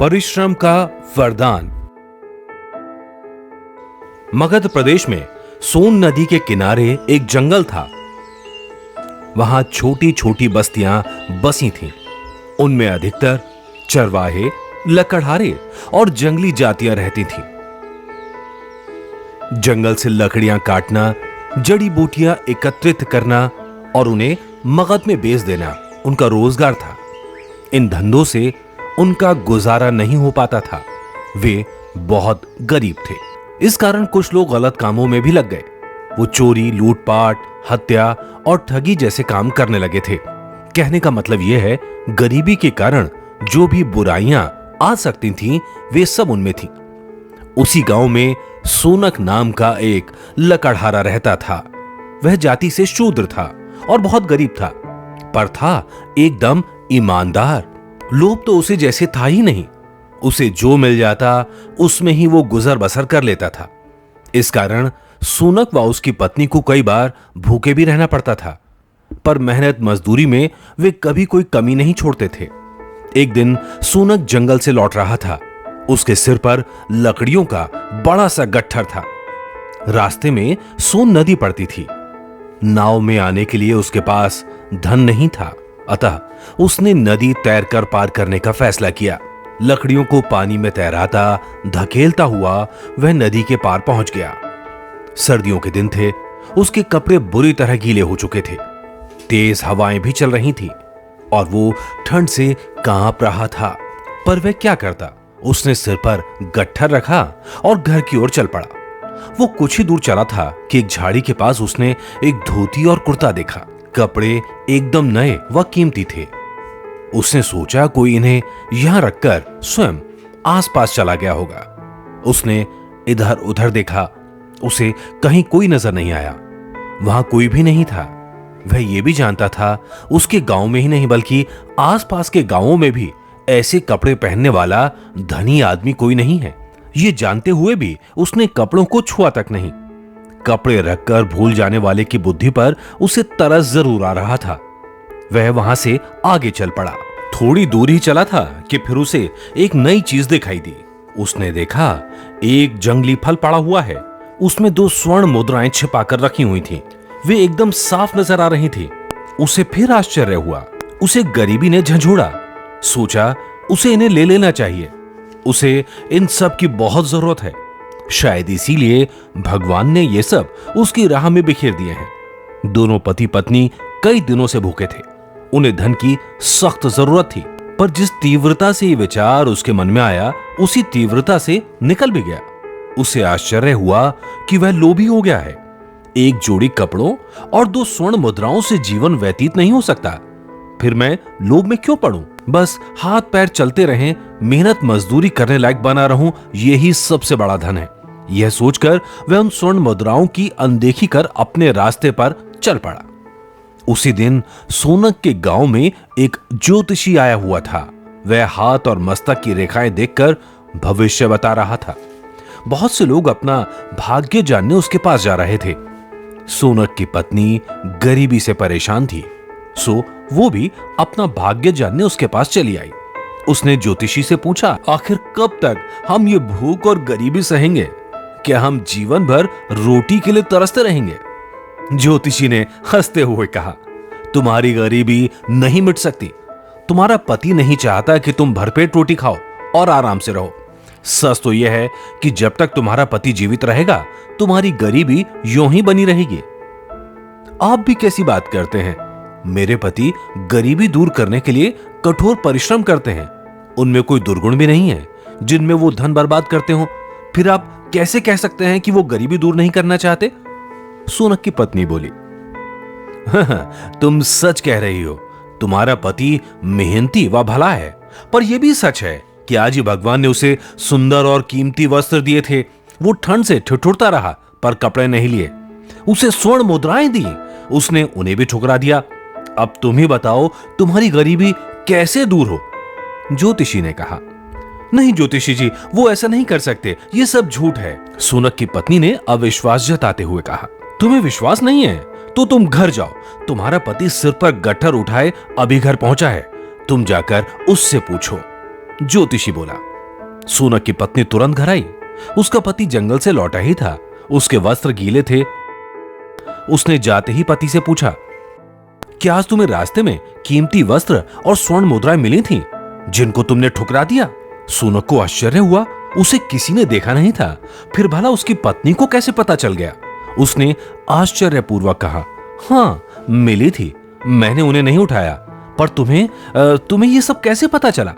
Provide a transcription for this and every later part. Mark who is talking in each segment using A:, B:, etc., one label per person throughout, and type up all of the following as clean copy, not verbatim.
A: परिश्रम का वरदान। मगध प्रदेश में सोन नदी के किनारे एक जंगल था। वहां छोटी छोटी बस्तियां बसी थीं। उनमें अधिकतर चरवाहे, लकड़हारे और जंगली जातियां रहती थीं। जंगल से लकड़ियां काटना, जड़ी बूटियां एकत्रित करना और उन्हें मगध में बेच देना उनका रोजगार था। इन धंधों से उनका गुजारा नहीं हो पाता था। वे बहुत गरीब थे। इस कारण कुछ लोग गलत कामों में भी लग गए। वो चोरी, लूटपाट, हत्या और ठगी जैसे काम करने लगे थे। कहने का मतलब यह है, गरीबी के कारण जो भी बुराइयां आ सकती थीं, वे सब उनमें थीं। उसी गांव में सोनक नाम का एक लकड़हारा रहता था। वह जाति से शूद्र था और बहुत गरीब था, पर था एकदम ईमानदार। लोभ तो उसे जैसे था ही नहीं। उसे जो मिल जाता उसमें ही वो गुजर बसर कर लेता था। इस कारण सोनक व उसकी पत्नी को कई बार भूखे भी रहना पड़ता था, पर मेहनत मजदूरी में वे कभी कोई कमी नहीं छोड़ते थे। एक दिन सोनक जंगल से लौट रहा था। उसके सिर पर लकड़ियों का बड़ा सा गट्ठर था। रास्ते में सोन नदी पड़ती थी। नाव में आने के लिए उसके पास धन नहीं था, अतः उसने नदी तैरकर पार करने का फैसला किया। लकड़ियों को पानी में तैराता धकेलता हुआ वह नदी के पार पहुंच गया। सर्दियों के दिन थे। उसके कपड़े बुरी तरह गीले हो चुके थे। तेज हवाएं भी चल रही थी और वो ठंड से कांप रहा था। पर वह क्या करता? उसने सिर पर गट्ठर रखा और घर की ओर चल पड़ा। वो कुछ ही दूर चला था कि एक झाड़ी के पास उसने एक धोती और कुर्ता देखा। कपड़े एकदम नए व कीमती थे। उसने सोचा कोई इन्हें यहां रखकर स्वयं आसपास चला गया होगा। उसने इधर उधर देखा। उसे कहीं कोई नजर नहीं आया। वहां कोई भी नहीं था। वह यह भी जानता था उसके गांव में ही नहीं बल्कि आसपास के गांवों में भी ऐसे कपड़े पहनने वाला धनी आदमी कोई नहीं है। ये जानते हुए भी उसने कपड़ों को छुआ तक नहीं। कपड़े रखकर भूल जाने वाले की बुद्धि पर उसे तरस जरूर आ रहा था। वह वहां से आगे चल पड़ा। थोड़ी दूर ही चला था कि फिर उसे एक नई चीज दिखाई दी। उसने देखा एक जंगली फल पड़ा हुआ है। उसमें 2 स्वर्ण मुद्राएं छिपाकर रखी हुई थीं। वे एकदम साफ नजर आ रही थी। उसे फिर आश्चर्य हुआ। उसे गरीबी ने झंझोड़ा। सोचा उसे इन्हें ले लेना चाहिए। उसे इन सब की बहुत जरूरत है। शायद इसीलिए भगवान ने ये सब उसकी राह में बिखेर दिए हैं। दोनों पति पत्नी कई दिनों से भूखे थे। उन्हें धन की सख्त जरूरत थी, पर जिस तीव्रता से ये विचार उसके मन में आया, उसी तीव्रता से निकल भी गया। उसे आश्चर्य हुआ कि वह लोभी हो गया है। एक जोड़ी कपड़ों और 2 स्वर्ण मुद्राओं से जीवन व्यतीत नहीं हो सकता। फिर मैं लोभ में क्यों पड़ूं? बस हाथ पैर चलते रहें, मेहनत मजदूरी करने लायक बना रहूं, यही सबसे बड़ा धन है। यह सोचकर वह उन स्वर्ण मुद्राओं की अनदेखी कर अपने रास्ते पर चल पड़ा। उसी दिन सोनक के गांव में एक ज्योतिषी आया हुआ था। वह हाथ और मस्तक की रेखाएं देखकर भविष्य बता रहा था। बहुत से लोग अपना भाग्य जानने उसके पास जा रहे थे। सोनक की पत्नी गरीबी से परेशान थी, सो वो भी अपना भाग्य जानने उसके पास चली आई। उसने ज्योतिषी से पूछा, आखिर कब तक हम ये भूख और गरीबी सहेंगे? क्या हम जीवन भर रोटी के लिए तरसते रहेंगे? ज्योतिषी ने हंसते हुए कहा, तुम्हारी गरीबी नहीं मिट सकती। तुम्हारा पति नहीं चाहता कि तुम भरपेट रोटी खाओ और आराम से रहो। सच तो यह है कि जब तक तुम्हारा पति जीवित रहेगा, तुम्हारी गरीबी यूं ही बनी रहेगी। आप भी कैसी बात करते हैं? मेरे पति गरीबी दूर करने के लिए कठोर परिश्रम करते हैं। उनमें कोई दुर्गुण भी नहीं है जिनमें वो धन बर्बाद करते हो। फिर आप कैसे कह सकते हैं कि वो गरीबी दूर नहीं करना चाहते? सोनक की पत्नी बोली, तुम सच कह रही हो। तुम्हारा पति मेहनती व भला है, पर यह भी सच है कि आज ही भगवान ने उसे सुंदर और कीमती वस्त्र दिए थे। वो ठंड से ठिठुरता रहा, पर कपड़े नहीं लिए। उसे स्वर्ण मुद्राएं दी, उसने उन्हें भी ठुकरा दिया। अब तुम ही बताओ, तुम्हारी गरीबी कैसे दूर हो? ज्योतिषी ने कहा, नहीं ज्योतिषी जी, वो ऐसा नहीं कर सकते, ये सब झूठ है। सोनक की पत्नी ने अविश्वास जताते हुए कहा, तुम्हें विश्वास नहीं है तो तुम घर जाओ। तुम्हारा पति सिर पर गट्ठर उठाए अभी घर पहुंचा है। तुम जाकर उससे पूछो। ज्योतिषी बोला। सोनक की पत्नी तुरंत घर आई। उसका पति जंगल से लौटा ही था। उसके वस्त्र गीले थे। उसने जाते ही पति से पूछा, क्या आज तुम्हें रास्ते में कीमती वस्त्र और स्वर्ण मुद्राएं मिली थीं, जिनको तुमने ठुकरा दिया? सोनक को आश्चर्य हुआ। उसे किसी ने देखा नहीं था, फिर भला उसकी पत्नी को कैसे पता चल गया? उसने आश्चर्यपूर्वक कहा, हाँ मिली थी, मैंने उन्हें नहीं उठाया, पर तुम्हें ये सब कैसे पता चला?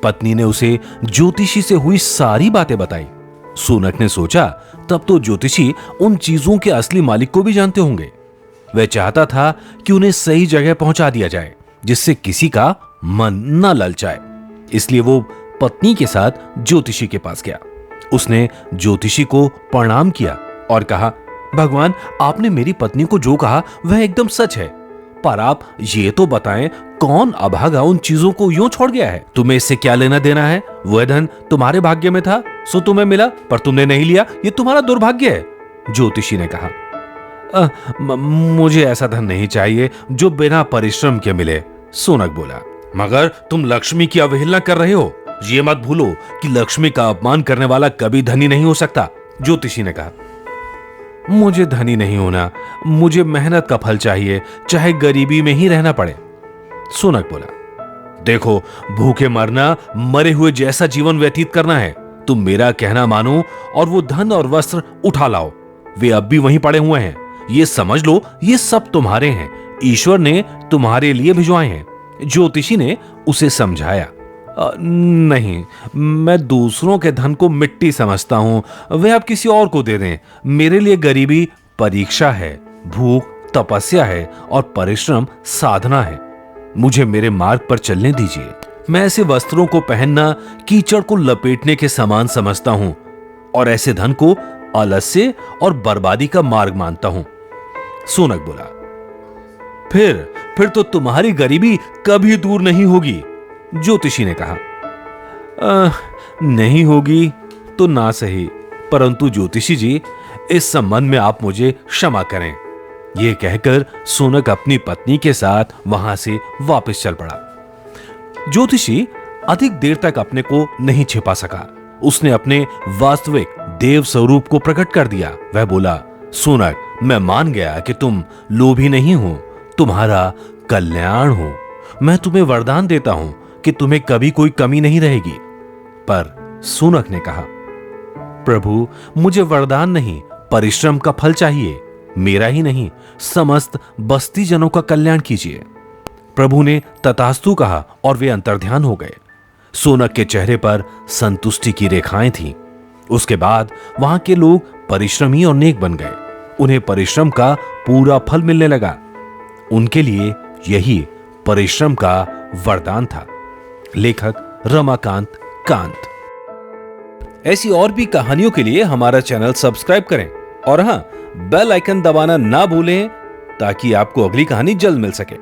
A: पत्नी ने उसे ज्योतिषी से हुई सारी बातें बताई। सोनक ने सोचा, तब तो ज्योतिषी उन चीजों के असली मालिक को भी जानते होंगे। वह चाहता था कि उन्हें सही जगह पहुंचा दिया जाए, जिससे किसी का मन न ललचाए। इसलिए वो पत्नी के साथ ज्योतिषी के पास गया। उसने ज्योतिषी को प्रणाम किया और कहा, भगवान, आपने मेरी पत्नी को जो कहा वह एकदम सच है, पर आप ये तो बताएं, कौन अभागा उन चीजों को यूं छोड़ गया है? तुम्हें इससे क्या लेना देना है? वह धन तुम्हारे भाग्य में था, सो तुम्हें मिला, पर तुमने नहीं लिया, ये तुम्हारा दुर्भाग्य है। ज्योतिषी ने कहा, मुझे ऐसा धन नहीं चाहिए जो बिना परिश्रम के मिले। सोनक बोला, मगर तुम लक्ष्मी की अवहेलना कर रहे हो। ये मत भूलो कि लक्ष्मी का अपमान करने वाला कभी धनी नहीं हो सकता। ज्योतिषी ने कहा, मुझे धनी नहीं होना, मुझे मेहनत का फल चाहिए, चाहे गरीबी में ही रहना पड़े। सोनक बोला, देखो, भूखे मरना मरे हुए जैसा जीवन व्यतीत करना है। तुम मेरा कहना मानो और वो धन और वस्त्र उठा लाओ। वे अब भी वहीं पड़े हुए हैं। ये समझ लो, ये सब तुम्हारे हैं, ईश्वर ने तुम्हारे लिए भिजवाए हैं। ज्योतिषी ने उसे समझाया, नहीं, मैं दूसरों के धन को मिट्टी समझता हूं, वे आप किसी और को दे दें। मेरे लिए गरीबी परीक्षा है, भूख तपस्या है और परिश्रम साधना है। मुझे मेरे मार्ग पर चलने दीजिए। मैं ऐसे वस्त्रों को पहनना कीचड़ को लपेटने के समान समझता हूं और ऐसे धन को आलस्य और बर्बादी का मार्ग मानता हूं। सोनक बोला, फिर तो तुम्हारी गरीबी कभी दूर नहीं होगी। ज्योतिषी ने कहा, नहीं होगी तो ना सही, परंतु ज्योतिषी जी, इस संबंध में आप मुझे क्षमा करें। यह कहकर सोनक अपनी पत्नी के साथ वहां से वापस चल पड़ा। ज्योतिषी अधिक देर तक अपने को नहीं छिपा सका। उसने अपने वास्तविक देव स्वरूप को प्रकट कर दिया। वह बोला, सोनक, मैं मान गया कि तुम लोभी नहीं हो, तुम्हारा कल्याण हो। मैं तुम्हें वरदान देता हूं कि तुम्हें कभी कोई कमी नहीं रहेगी। पर सोनक ने कहा, प्रभु, मुझे वरदान नहीं, परिश्रम का फल चाहिए। मेरा ही नहीं, समस्त बस्ती जनों का कल्याण कीजिए। प्रभु ने तथास्तु कहा और वे अंतर्ध्यान हो गए। सोनक के चेहरे पर संतुष्टि की रेखाएं थीं। उसके बाद वहां के लोग परिश्रमी और नेक बन गए। उन्हें परिश्रम का पूरा फल मिलने लगा। उनके लिए यही परिश्रम का वरदान था। लेखक रमाकांत कांत। ऐसी और भी कहानियों के लिए हमारा चैनल सब्सक्राइब करें और हां, बेल आइकन दबाना ना भूलें ताकि आपको अगली कहानी जल्द मिल सके।